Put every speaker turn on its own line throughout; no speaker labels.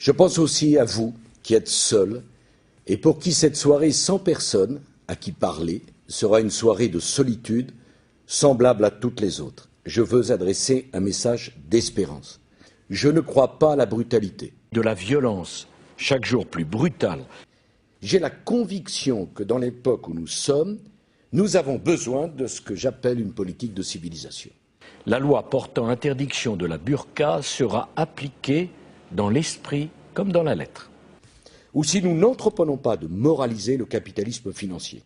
Je pense aussi à vous qui êtes seuls et pour qui cette soirée sans personne à qui parler sera une soirée de solitude semblable à toutes les autres. Je veux adresser un message d'espérance. Je ne crois pas à la brutalité.
De la violence, chaque jour plus brutale.
J'ai la conviction que dans l'époque où nous sommes, nous avons besoin de ce que j'appelle une politique de civilisation.
La loi portant interdiction de la burqa sera appliquée dans l'esprit comme dans la lettre.
Ou si nous n'entreprenons pas de moraliser le capitalisme financier.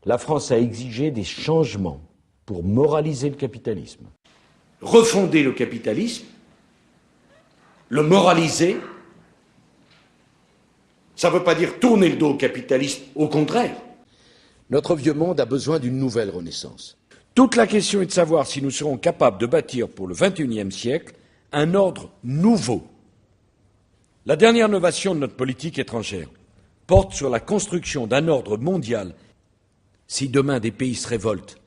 La France a exigé des changements pour moraliser le capitalisme.
Refonder le capitalisme, le moraliser, ça ne veut pas dire tourner le dos au capitalisme, au contraire.
Notre vieux monde a besoin d'une nouvelle renaissance. Toute la question est de savoir si nous serons capables de bâtir pour le XXIe siècle un ordre nouveau. La dernière innovation de notre politique étrangère porte sur la construction d'un ordre mondial. Si demain des pays se révoltent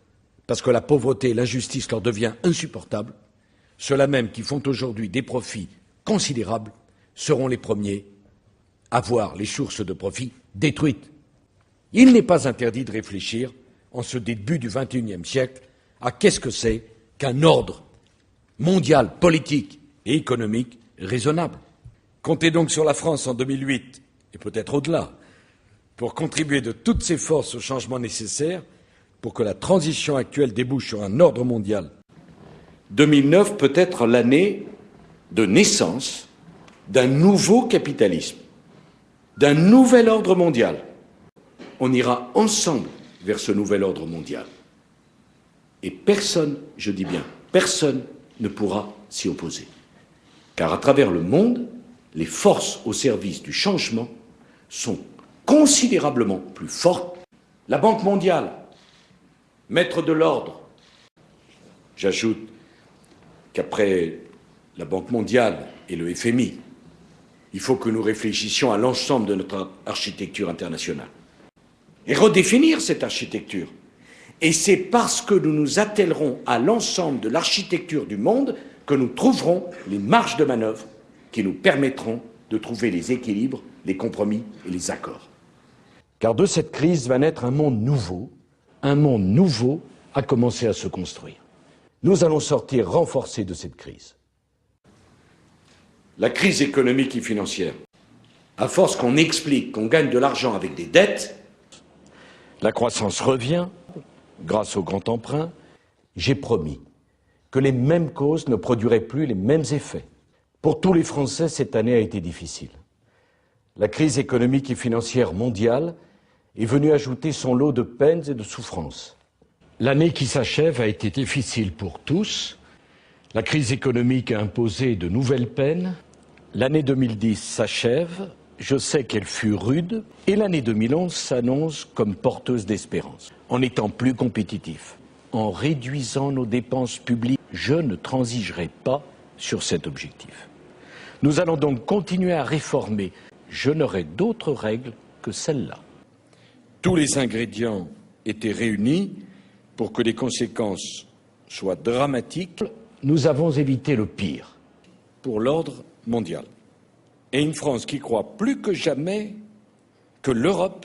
parce que la pauvreté et l'injustice leur devient insupportable, ceux-là même qui font aujourd'hui des profits considérables seront les premiers à voir les sources de profit détruites. Il n'est pas interdit de réfléchir, en ce début du XXIe siècle, à qu'est-ce que c'est qu'un ordre mondial, politique et économique raisonnable. Comptez donc sur la France en 2008, et peut-être au-delà, pour contribuer de toutes ses forces au changement nécessaire pour que la transition actuelle débouche sur un ordre mondial.
2009 peut être l'année de naissance d'un nouveau capitalisme, d'un nouvel ordre mondial. On ira ensemble vers ce nouvel ordre mondial. Et personne, je dis bien, personne ne pourra s'y opposer. Car à travers le monde, les forces au service du changement sont considérablement plus fortes. La Banque mondiale, maître de l'ordre. J'ajoute qu'après la Banque mondiale et le FMI, il faut que nous réfléchissions à l'ensemble de notre architecture internationale et redéfinir cette architecture. Et c'est parce que nous nous attellerons à l'ensemble de l'architecture du monde que nous trouverons les marges de manœuvre qui nous permettront de trouver les équilibres, les compromis et les accords.
Car de cette crise va naître un monde nouveau a commencé à se construire. Nous allons sortir renforcés de cette crise.
La crise économique et financière, à force qu'on explique qu'on gagne de l'argent avec des dettes,
la croissance revient grâce au grand emprunt. J'ai promis que les mêmes causes ne produiraient plus les mêmes effets. Pour tous les Français, cette année a été difficile. La crise économique et financière mondiale est venue ajouter son lot de peines et de souffrances. L'année qui s'achève a été difficile pour tous. La crise économique a imposé de nouvelles peines. L'année 2010 s'achève. Je sais qu'elle fut rude. Et l'année 2011 s'annonce comme porteuse d'espérance. En étant plus compétitifs, en réduisant nos dépenses publiques, je ne transigerai pas sur cet objectif. Nous allons donc continuer à réformer. Je n'aurai d'autres règles que celles-là.
Tous les ingrédients étaient réunis pour que les conséquences soient dramatiques.
Nous avons évité le pire.
Pour l'ordre mondial. Et une France qui croit plus que jamais que l'Europe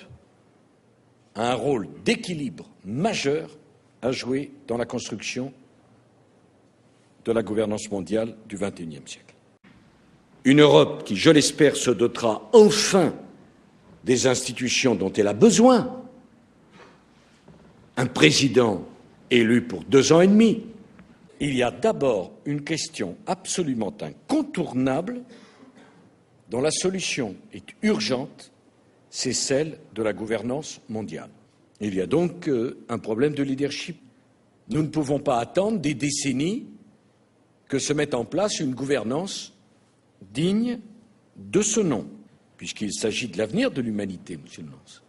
a un rôle d'équilibre majeur à jouer dans la construction de la gouvernance mondiale du XXIe siècle. Une Europe qui, je l'espère, se dotera enfin des institutions dont elle a besoin. Un président élu pour 2 ans et demi. Il y a d'abord une question absolument incontournable dont la solution est urgente, c'est celle de la gouvernance mondiale. Il y a donc un problème de leadership. Nous ne pouvons pas attendre des décennies que se mette en place une gouvernance digne de ce nom, puisqu'il s'agit de l'avenir de l'humanité, monsieur le Nance.